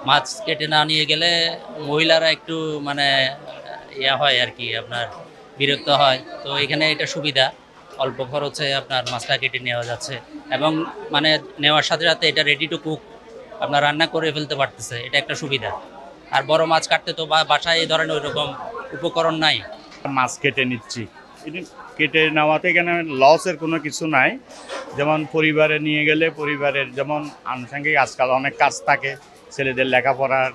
মাছ কেটে না নিয়ে গেলে মহিলারা একটু মানে ইয়া হয় আর কি, আপনার বিরক্ত হয়। তো এখানে এটা সুবিধা, অল্প খরচে আপনার মাছটা কেটে নেওয়া যাচ্ছে, এবং মানে নেওয়ার সাথে সাথে এটা রেডি টু কুক, আপনার রান্না করে ফেলতে পারতেছে, এটা একটা সুবিধা। আর বড় মাছ কাটতে তো বাসায় এই ধরনের ওইরকম উপকরণ নাই। মাছ কেটে নিচ্ছি, এটা কেটে নেওয়াতে এখানে লসের কোনো কিছু নাই। যেমন পরিবারে নিয়ে গেলে পরিবারের যেমন আনুষঙ্গিক আজকাল অনেক কাজ থাকে, ছেলেদের লেখাপড়ার,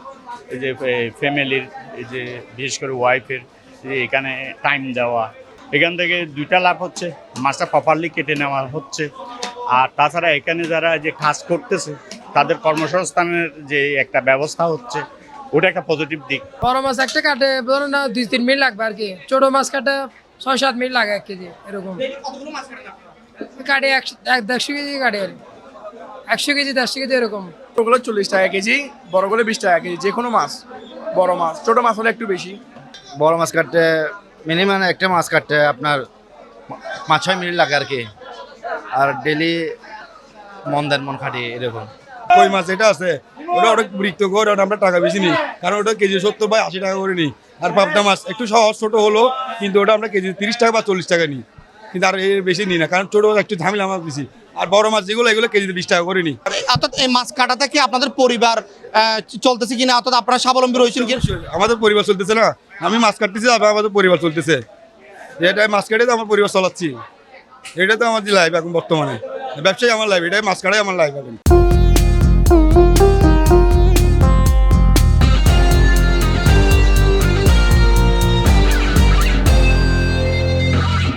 এই যে ফ্যামিলির, এই যে বিশেষ করে ওয়াইফের যে এখানে টাইম দেওয়া, এখান থেকে দুইটা লাভ হচ্ছে, মাছটা প্রপারলি কেটে নেওয়া হচ্ছে। আর তাছাড়া এখানে যারা যে কাজ করতেছে তাদের কর্মসংস্থানের যে একটা ব্যবস্থা হচ্ছে, ওটা একটা পজিটিভ দিক। বড় মাছ একটা কাটে ধরুন না 2-3 মিনিট লাগবে আর কি, ছোট মাছ কাটে 6-7 মিনিট লাগে 1 কেজি এরকম। কাটে 100-150 কেজি কাটে আর 100 কেজি 150 কেজি এরকম। ছোটগুলো 40 টাকা কেজি, বড়গুলো 20 টাকা কেজি, যে কোনো মাছ। বড় মাছ, ছোট মাছ হলে একটু বেশি। বড় মাছ কাটতে মিনিমাম একটা মাছ কাটতে আপনার 5-6 মিনিট লাগে আর কি। আর ডেলি মন খাটি এরকম। কই মাছ যেটা আছে ওটা অনেক বৃত্ত করে, ওটা আমরা টাকা বেশি নিই, কারণ ওটা কেজি 70 বা 80 টাকা করে নিই। আর পাবদা মাছ একটু সহজ ছোট হলো, কিন্তু ওটা আমরা কেজি 30 টাকা বা 40 টাকা নিই, কিন্তু আর এর বেশি নিই না, কারণ ছোট মাছ একটু ঝামেলা মাছ বেশি। আর বড় মাছ যেগুলো এগুলো কেজিতে 20 টাকা করে নিই। অর্থাৎ এই মাছ কাটা থেকে আপনাদের পরিবার চলতেছে কিনা, অর্থাৎ আপনারা স্বাবলম্বী রয়েছেন কি? আমাদের পরিবার চলতেছে না, আমি মাছ কাটতেছি আর আমাদের পরিবার চলতেছে, এটাই মাছ কেটে তো আমার পরিবার চালাচ্ছি। এটা তো আমার লাইফ এখন বর্তমানে, ব্যবসায়ী আমার লাইফ, এটাই মাছ কাটাই আমার লাইফ এখন।